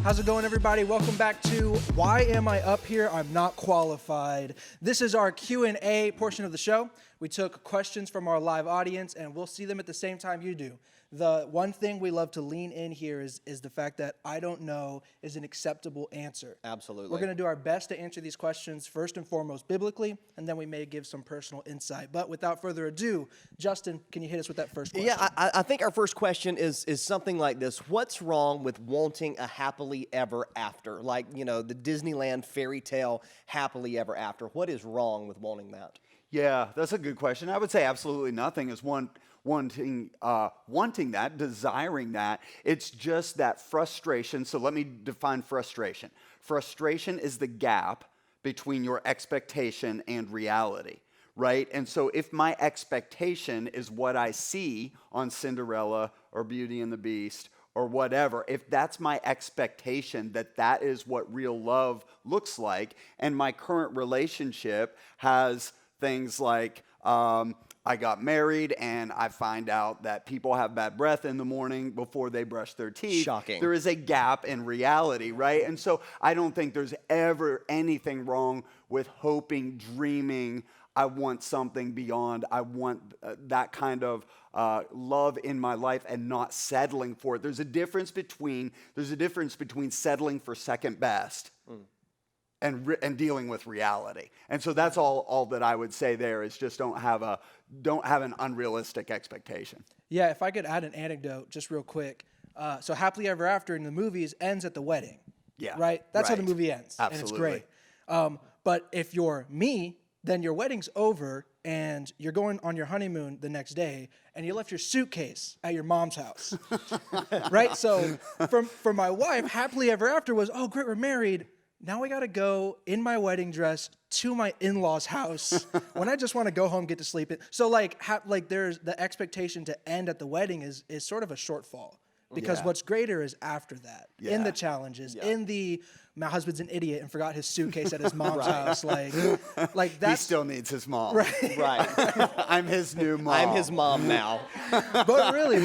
How's it going, everybody? Welcome back to Why Am I Up Here? I'm Not Qualified. This is our Q&A portion of the show. We took questions from our live audience, and we'll see them at the same time you do. The one thing we love to lean in here is the fact that I don't know is an acceptable answer. Absolutely. We're going to do our best to answer these questions first and foremost biblically, and then we may give some personal insight. But without further ado, Justin, can you hit us with that first question? Yeah, I think our first question is something like this. What's wrong with wanting a happily ever after? Like, you know, the Disneyland fairy tale happily ever after. What is wrong with wanting that? Yeah, that's a good question. I would say absolutely nothing is wanting that, desiring that. It's just that frustration. So let me define frustration. Frustration is the gap between your expectation and reality, right? And so if my expectation is what I see on Cinderella or Beauty and the Beast or whatever, if that's my expectation that is what real love looks like, and my current relationship has things like I got married and I find out that people have bad breath in the morning before they brush their teeth. Shocking. There is a gap in reality, right? And so I don't think there's ever anything wrong with hoping, dreaming, I want something beyond, I want that kind of love in my life and not settling for it. There's a difference between settling for second best and dealing with reality. And so that's all that I would say there is just don't have an unrealistic expectation. Yeah, if I could add an anecdote just real quick. So Happily Ever After in the movies ends at the wedding. Yeah. Right? That's how the right. movie ends. Absolutely. And it's great. But if you're me, then your wedding's over and you're going on your honeymoon the next day and you left your suitcase at your mom's house. Right? So for my wife, Happily Ever After was, oh, great, we're married. Now I got to go in my wedding dress to my in-laws' house when I just want to go home, get to sleep. So there's the expectation to end at the wedding is sort of a shortfall because what's greater is after that, in the challenges, in the my husband's an idiot and forgot his suitcase at his mom's house. Like that. He still needs his mom. Right. Right. I'm his new mom. I'm his mom now. But really,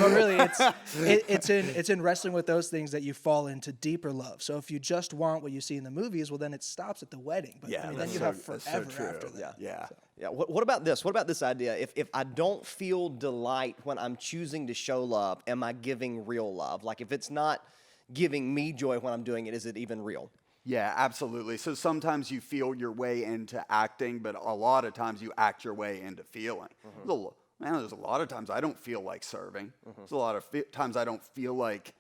it's in wrestling with those things that you fall into deeper love. So if you just want what you see in the movies, well, then it stops at the wedding. But then you have forever after that. Yeah. Yeah. What about this? What about this idea? If I don't feel delight when I'm choosing to show love, am I giving real love? Like if it's not giving me joy when I'm doing it, is it even real? Yeah, absolutely. So sometimes you feel your way into acting, but a lot of times you act your way into feeling. There's a lot of times I don't feel like serving. There's a lot of times I don't feel like,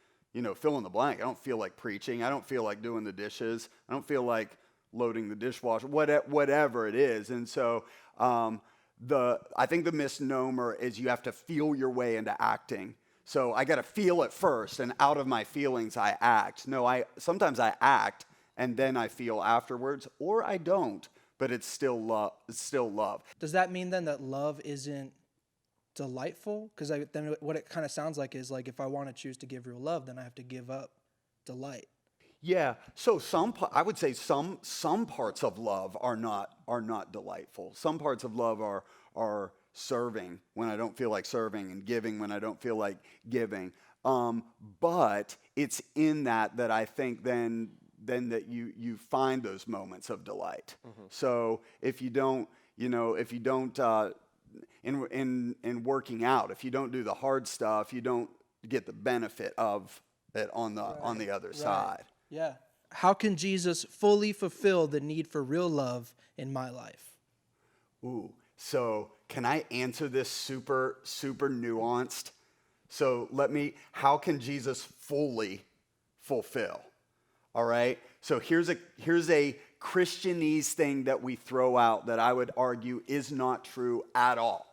fill in the blank. I don't feel like preaching. I don't feel like doing the dishes. I don't feel like loading the dishwasher, whatever it is. And so I think the misnomer is you have to feel your way into acting. So I got to feel it first, and out of my feelings I act. No, sometimes I act, and then I feel afterwards, or I don't, but it's still love. It's still love. Does that mean then that love isn't delightful? Because then what it kind of sounds like is like if I want to choose to give real love, then I have to give up delight. Yeah. So I would say some parts of love are not delightful. Some parts of love are serving when I don't feel like serving and giving when I don't feel like giving. But it's in that I think then that you find those moments of delight. So if you don't in working out, if you don't do the hard stuff, you don't get the benefit of it on the other side. Yeah. How can Jesus fully fulfill the need for real love in my life? Ooh. So can I answer this super, super nuanced? So how can Jesus fully fulfill? All right. So here's a Christianese thing that we throw out that I would argue is not true at all.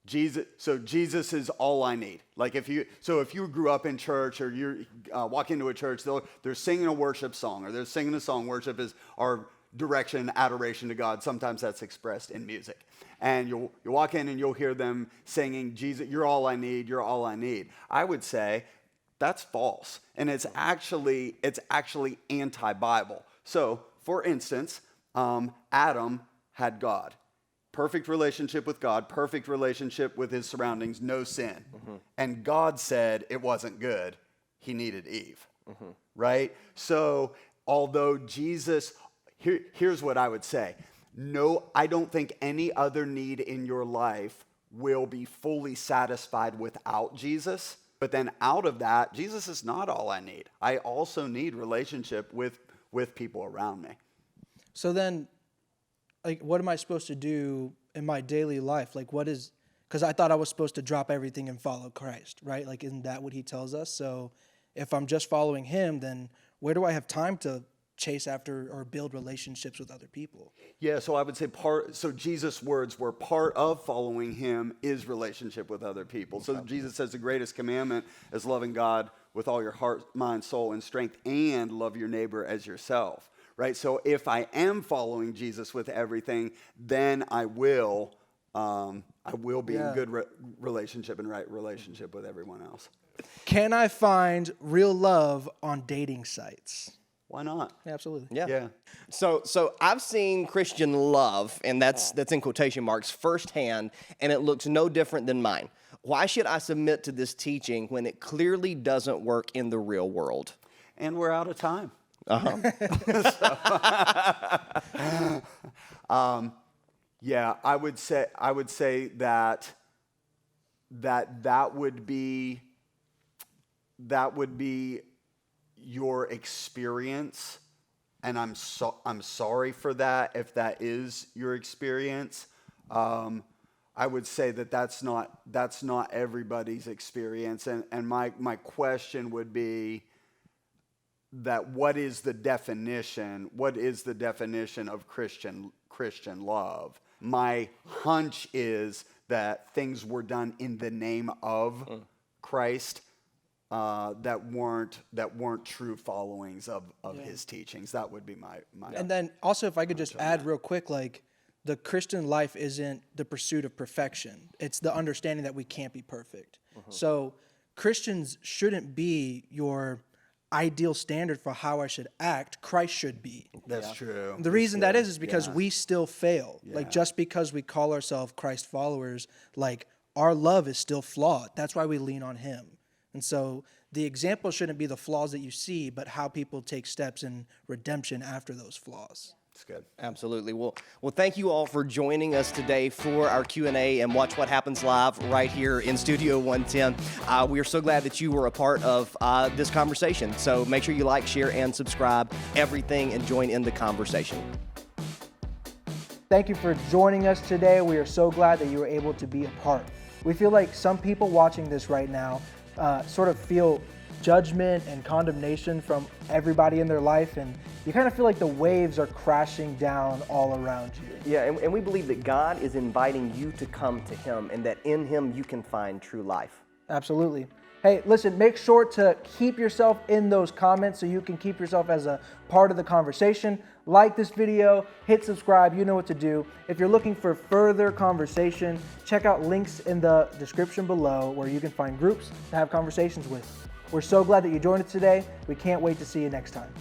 Jesus is all I need. Like if you grew up in church or you walk into a church, they're singing a worship song or they're singing a song. Worship is our direction, adoration to God. Sometimes that's expressed in music. And you'll walk in and you'll hear them singing, Jesus, you're all I need, you're all I need. I would say that's false. And it's actually anti-Bible. So, for instance, Adam had God. Perfect relationship with God, perfect relationship with his surroundings, no sin. And God said it wasn't good. He needed Eve. right? So although Jesus, here's what I would say. No, I don't think any other need in your life will be fully satisfied without Jesus. But then out of that, Jesus is not all I need. I also need relationship with people around me. So then, like, what am I supposed to do in my daily life? Like, because I thought I was supposed to drop everything and follow Christ, right? Like, isn't that what he tells us? So if I'm just following him, then where do I have time to chase after or build relationships with other people? Yeah, so I would say so Jesus' words were part of following him is relationship with other people. So Jesus says the greatest commandment is loving God with all your heart, mind, soul, and strength, and love your neighbor as yourself, right? So if I am following Jesus with everything, then I will be in good relationship and right relationship with everyone else. Can I find real love on dating sites? Why not? Absolutely. Yeah. So I've seen Christian love, and that's in quotation marks, firsthand, and it looks no different than mine. Why should I submit to this teaching when it clearly doesn't work in the real world? And we're out of time. Yeah, I would say that would be your experience, and I'm sorry for that if that is your experience. I would say that's not everybody's experience, and my question would be that what is the definition of Christian love? My hunch is that things were done in the name of Christ that weren't true followings of his teachings. That would be my. And then also, if I could just add real quick, like, the Christian life isn't the pursuit of perfection. It's the understanding that we can't be perfect. So Christians shouldn't be your ideal standard for how I should act. Christ should be. That's true. The reason that is because we still fail. Yeah. Like, just because we call ourselves Christ followers, like, our love is still flawed. That's why we lean on him. And so the example shouldn't be the flaws that you see, but how people take steps in redemption after those flaws. That's good. Absolutely. Well, thank you all for joining us today for our Q&A and Watch What Happens Live right here in Studio 110. We are so glad that you were a part of this conversation. So make sure you like, share, and subscribe everything and join in the conversation. Thank you for joining us today. We are so glad that you were able to be a part. We feel like some people watching this right now sort of feel judgment and condemnation from everybody in their life, and you kind of feel like the waves are crashing down all around you. Yeah, and we believe that God is inviting you to come to him and that in him you can find true life. Absolutely. Hey, listen, make sure to keep yourself in those comments so you can keep yourself as a part of the conversation. Like this video, hit subscribe, you know what to do. If you're looking for further conversation, check out links in the description below where you can find groups to have conversations with. We're so glad that you joined us today. We can't wait to see you next time.